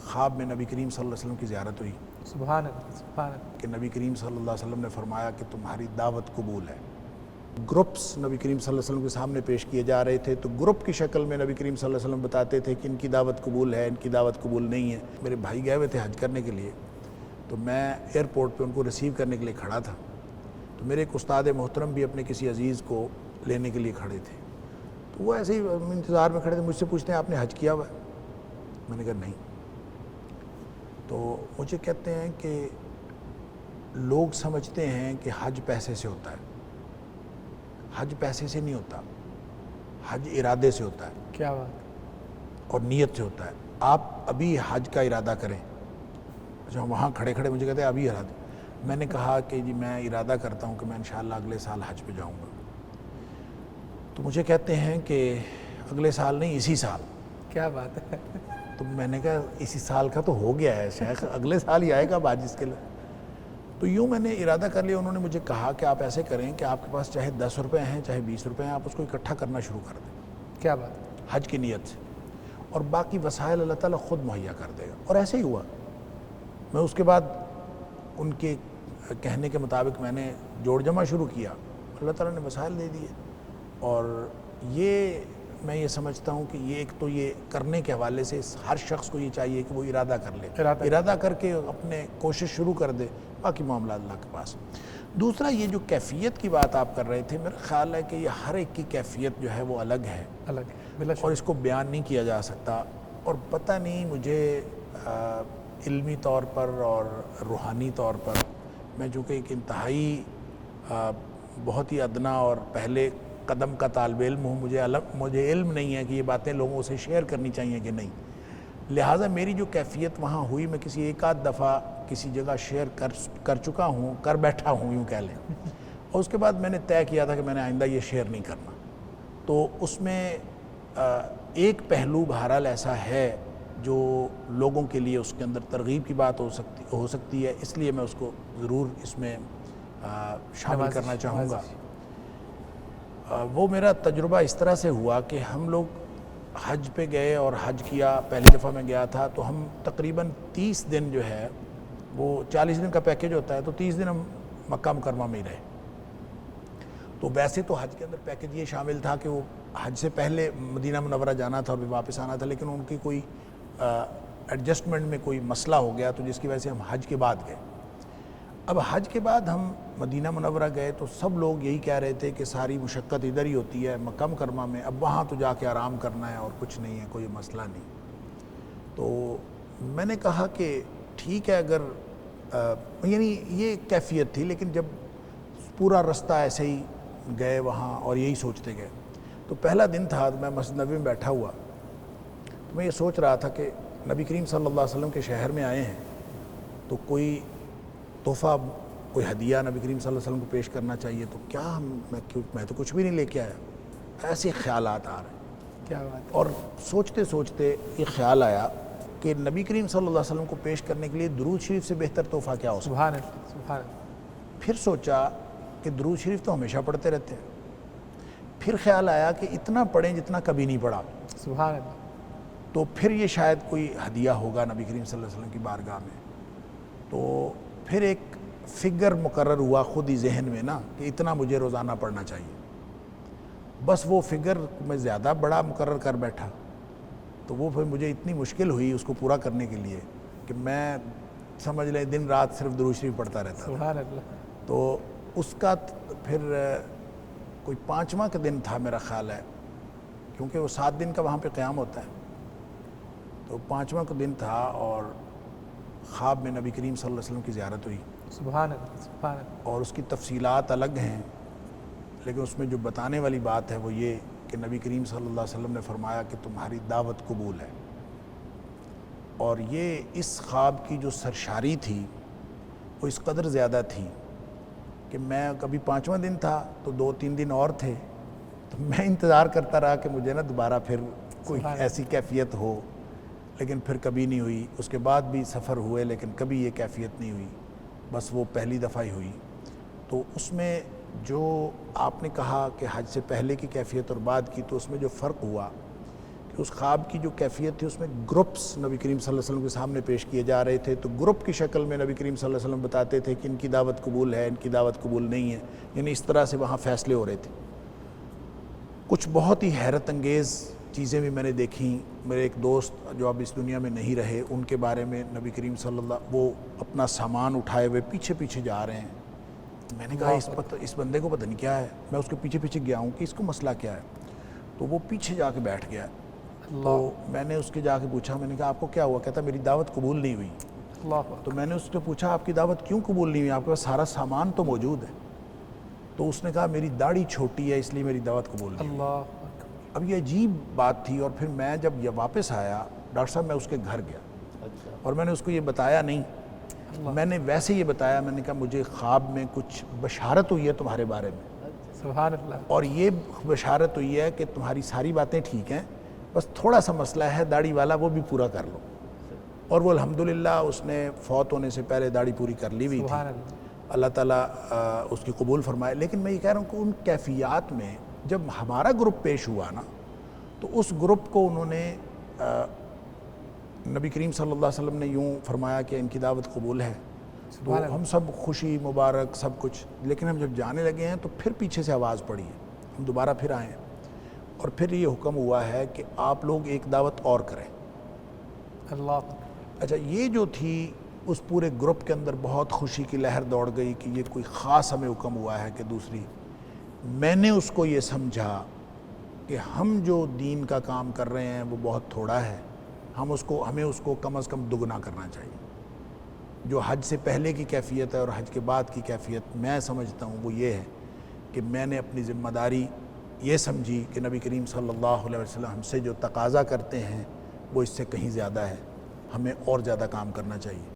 خواب میں نبی کریم صلی اللہ علیہ وسلم کی زیارت ہوئی سبحان اللہ، سبحان اللہ۔ کہ نبی کریم صلی اللہ علیہ وسلم نے فرمایا کہ تمہاری دعوت قبول ہے۔ گروپس نبی کریم صلی اللہ علیہ وسلم کے سامنے پیش کیے جا رہے تھے، تو گروپ کی شکل میں نبی کریم صلی اللہ علیہ وسلم بتاتے تھے کہ ان کی دعوت قبول ہے، ان کی دعوت قبول نہیں ہے۔ میرے بھائی گئے ہوئے تھے حج کرنے کے لیے، تو میں ایئرپورٹ پہ ان کو ریسیو کرنے کے لیے کھڑا تھا، تو میرے ایک استاد محترم بھی اپنے کسی عزیز کو لینے کے لیے کھڑے تھے، تو وہ ایسے ہی انتظار میں کھڑے تھے، مجھ سے پوچھتے ہیں آپ نے حج کیا ہوا ہے؟ میں نے کہا نہیں۔ تو مجھے کہتے ہیں کہ لوگ سمجھتے ہیں کہ حج پیسے سے ہوتا ہے، حج پیسے سے نہیں ہوتا، حج ارادے سے ہوتا ہے کیا بات، اور نیت سے ہوتا ہے۔ آپ ابھی حج کا ارادہ کریں۔ اچھا، وہاں کھڑے کھڑے مجھے کہتے ہیں ابھی ارادہ۔ میں نے کہا کہ جی میں ارادہ کرتا ہوں کہ میں انشاءاللہ اگلے سال حج پہ جاؤں گا۔ تو مجھے کہتے ہیں کہ اگلے سال نہیں، اسی سال۔ کیا بات ہے۔ تو میں نے کہا اسی سال کا تو ہو گیا ہے شیخ، اگلے سال ہی آئے گا اب حج اس کے لیے۔ تو یوں میں نے ارادہ کر لیا۔ انہوں نے مجھے کہا کہ آپ ایسے کریں کہ آپ کے پاس چاہے 10 روپے ہیں چاہے 20 روپے ہیں، آپ اس کو اکٹھا کرنا شروع کر دیں کیا بات، حج کی نیت سے، اور باقی وسائل اللہ تعالیٰ خود مہیا کر دے گا۔ اور ایسے ہی ہوا۔ میں اس کے بعد ان کے کہنے کے مطابق میں نے جوڑ جمع شروع کیا، اللہ تعالیٰ نے وسائل دے دیے۔ اور یہ میں یہ سمجھتا ہوں کہ یہ ایک تو یہ کرنے کے حوالے سے ہر شخص کو یہ چاہیے کہ وہ ارادہ کر لے، ارادہ کر کے اپنے کوشش شروع کر دے، باقی معاملات اللہ کے پاس۔ دوسرا یہ جو کیفیت کی بات آپ کر رہے تھے، میرا خیال ہے کہ یہ ہر ایک کی کیفیت جو ہے وہ الگ ہے، الگ ہے، بلا اور اس کو بیان نہیں کیا جا سکتا۔ اور پتہ نہیں مجھے علمی طور پر اور روحانی طور پر، میں چونکہ ایک انتہائی بہت ہی ادنا اور پہلے قدم کا طالب علم ہوں، مجھے علم نہیں ہے کہ یہ باتیں لوگوں سے شیئر کرنی چاہیے کہ نہیں، لہٰذا میری جو کیفیت وہاں ہوئی، میں کسی ایک آدھ دفعہ کسی جگہ شیئر کر چکا ہوں، کر بیٹھا ہوں یوں کہہ لیں، اور اس کے بعد میں نے طے کیا تھا کہ میں نے آئندہ یہ شیئر نہیں کرنا۔ تو اس میں ایک پہلو بہرحال ایسا ہے جو لوگوں کے لیے اس کے اندر ترغیب کی بات ہو سکتی ہے، اس لیے میں اس کو ضرور اس میں شامل کرنا چاہوں گا۔ وہ میرا تجربہ اس طرح سے ہوا کہ ہم لوگ حج پہ گئے اور حج کیا، پہلی دفعہ میں گیا تھا، تو ہم تقریباً 30 دن جو ہے، وہ 40 دن کا پیکیج ہوتا ہے، تو 30 دن ہم مکہ مکرمہ میں ہی رہے۔ تو ویسے تو حج کے اندر پیکیج یہ شامل تھا کہ وہ حج سے پہلے مدینہ منورہ جانا تھا اور بھی واپس آنا تھا، لیکن ان کی کوئی ایڈجسٹمنٹ میں کوئی مسئلہ ہو گیا، تو جس کی وجہ سے ہم حج کے بعد گئے۔ اب حج کے بعد ہم مدینہ منورہ گئے تو سب لوگ یہی کہہ رہے تھے کہ ساری مشقت ادھر ہی ہوتی ہے مکہ مکرمہ میں، اب وہاں تو جا کے آرام کرنا ہے اور کچھ نہیں ہے، کوئی مسئلہ نہیں۔ تو میں نے کہا کہ ٹھیک ہے، اگر یعنی یہ کیفیت تھی، لیکن جب پورا رستہ ایسے ہی گئے وہاں اور یہی سوچتے گئے، تو پہلا دن تھا، میں مسجد نبوی میں بیٹھا ہوا، تو میں یہ سوچ رہا تھا کہ نبی کریم صلی اللہ علیہ وسلم کے شہر میں آئے ہیں، تو کوئی تحفہ، کوئی ہدیہ نبی کریم صلی اللہ علیہ وسلم کو پیش کرنا چاہیے، تو کیا میں تو کچھ بھی نہیں لے کے آیا، ایسے خیالات آ رہے ہیں۔ کیا بات، اور سوچتے سوچتے یہ خیال آیا کہ نبی کریم صلی اللہ علیہ وسلم کو پیش کرنے کے لیے درود شریف سے بہتر تحفہ کیا ہو سکتا ہے؟ سبحان اللہ، سبحان اللہ۔ پھر سوچا کہ درود شریف تو ہمیشہ پڑھتے رہتے ہیں، پھر خیال آیا کہ اتنا پڑھیں جتنا کبھی نہیں پڑھا، سبحان اللہ۔ تو پھر یہ شاید کوئی ہدیہ ہوگا نبی کریم صلی اللہ علیہ وسلم کی بارگاہ میں۔ تو پھر ایک فگر مقرر ہوا خود ہی ذہن میں نا کہ اتنا مجھے روزانہ پڑھنا چاہیے، بس وہ فگر میں زیادہ بڑا مقرر کر بیٹھا، تو وہ پھر مجھے اتنی مشکل ہوئی اس کو پورا کرنے کے لیے کہ میں سمجھ لیں دن رات صرف درود شریف پڑھتا رہتا تھا۔ سبحان اللہ۔ تو اس کا پھر کوئی 5واں کا دن تھا میرا خیال ہے، کیونکہ وہ 7 دن کا وہاں پہ قیام ہوتا ہے، تو 5واں کا دن تھا اور خواب میں نبی کریم صلی اللہ علیہ وسلم کی زیارت ہوئی، سبحان اللہ، سبحان اللہ۔ اور اس کی تفصیلات الگ ہیں، لیکن اس میں جو بتانے والی بات ہے وہ یہ کہ نبی کریم صلی اللہ علیہ وسلم نے فرمایا کہ تمہاری دعوت قبول ہے۔ اور یہ اس خواب کی جو سرشاری تھی وہ اس قدر زیادہ تھی کہ میں کبھی 5واں دن تھا تو 2-3 دن اور تھے، تو میں انتظار کرتا رہا کہ مجھے نا دوبارہ پھر کوئی ایسی کیفیت ہو، لیکن پھر کبھی نہیں ہوئی۔ اس کے بعد بھی سفر ہوئے لیکن کبھی یہ کیفیت نہیں ہوئی، بس وہ پہلی دفعہ ہی ہوئی۔ تو اس میں جو آپ نے کہا کہ حج سے پہلے کی کیفیت اور بعد کی، تو اس میں جو فرق ہوا کہ اس خواب کی جو کیفیت تھی اس میں گروپس نبی کریم صلی اللہ علیہ وسلم کے سامنے پیش کیے جا رہے تھے، تو گروپ کی شکل میں نبی کریم صلی اللہ علیہ وسلم بتاتے تھے کہ ان کی دعوت قبول ہے، ان کی دعوت قبول نہیں ہے، یعنی اس طرح سے وہاں فیصلے ہو رہے تھے۔ کچھ بہت ہی حیرت انگیز چیزیں بھی میں نے دیکھیں۔ میرے ایک دوست جو اب اس دنیا میں نہیں رہے، ان کے بارے میں نبی کریم صلی اللہ، وہ اپنا سامان اٹھائے ہوئے پیچھے پیچھے جا رہے ہیں۔ میں نے کہا اس بندے کو پتہ نہیں کیا ہے، میں اس کے پیچھے پیچھے گیا ہوں کہ اس کو مسئلہ کیا ہے، تو وہ پیچھے جا کے بیٹھ گیا۔ تو میں نے اس کے جا کے پوچھا، میں نے کہا آپ کو کیا ہوا؟ کہتا میری دعوت قبول نہیں ہوئی۔ تو میں نے اس سے پوچھا آپ کی دعوت کیوں قبول نہیں ہوئی، آپ کے پاس سارا سامان تو موجود ہے؟ تو اس نے کہا میری داڑھی چھوٹی ہے اس لیے میری دعوت قبول نہیں ہوئی۔ اب یہ عجیب بات تھی، اور پھر میں جب یہ واپس آیا ڈاکٹر صاحب، میں اس کے گھر گیا اور میں نے اس کو یہ بتایا نہیں، میں نے ویسے یہ بتایا، میں نے کہا مجھے خواب میں کچھ بشارت ہوئی ہے تمہارے بارے میں، سبحان اللہ، اور یہ بشارت ہوئی ہے کہ تمہاری ساری باتیں ٹھیک ہیں، بس تھوڑا سا مسئلہ ہے داڑھی والا، وہ بھی پورا کر لو۔ اور وہ الحمدللہ اس نے فوت ہونے سے پہلے داڑھی پوری کر لی ہوئی تھی، سبحان اللہ، اللہ تعالیٰ اس کی قبول فرمائے۔ لیکن میں یہ کہہ رہا ہوں کہ ان کیفیات میں جب ہمارا گروپ پیش ہوا نا، تو اس گروپ کو انہوں نے نبی کریم صلی اللہ علیہ وسلم نے یوں فرمایا کہ ان کی دعوت قبول ہے، تو ہم سب خوشی مبارک سب کچھ، لیکن ہم جب جانے لگے ہیں تو پھر پیچھے سے آواز پڑی ہے، ہم دوبارہ پھر آئے ہیں، اور پھر یہ حکم ہوا ہے کہ آپ لوگ ایک دعوت اور کریں۔ اللہ، اچھا، یہ جو تھی اس پورے گروپ کے اندر بہت خوشی کی لہر دوڑ گئی کہ یہ کوئی خاص ہمیں حکم ہوا ہے کہ دوسری۔ میں نے اس کو یہ سمجھا کہ ہم جو دین کا کام کر رہے ہیں وہ بہت تھوڑا ہے، ہمیں اس کو کم از کم دگنا کرنا چاہیے۔ جو حج سے پہلے کی کیفیت ہے اور حج کے بعد کی کیفیت میں سمجھتا ہوں وہ یہ ہے کہ میں نے اپنی ذمہ داری یہ سمجھی کہ نبی کریم صلی اللہ علیہ وسلم ہم سے جو تقاضا کرتے ہیں وہ اس سے کہیں زیادہ ہے، ہمیں اور زیادہ کام کرنا چاہیے۔